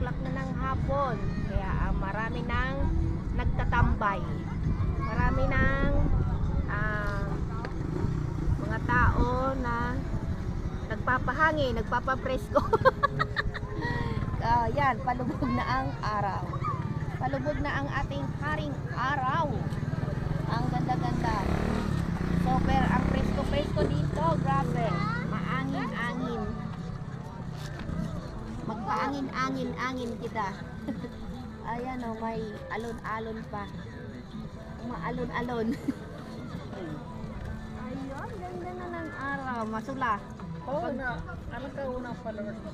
o'clock na ng hapon. Kaya marami nang nagtatambay. Marami nang mga tao na nagpapahangin, nagpapapresko. Yan, palubog na ang araw. Palubog na ang ating haring araw. Ang ganda-ganda. Super ang presko-presko dito. Grabe. Maangin-angin. Magpaangin-angin-angin kita. Ayan o, may alon-alon pa. Maalon-alon. Ayun, ganda na ng araw. Masula. Oo na. Ano ka unang followers mo?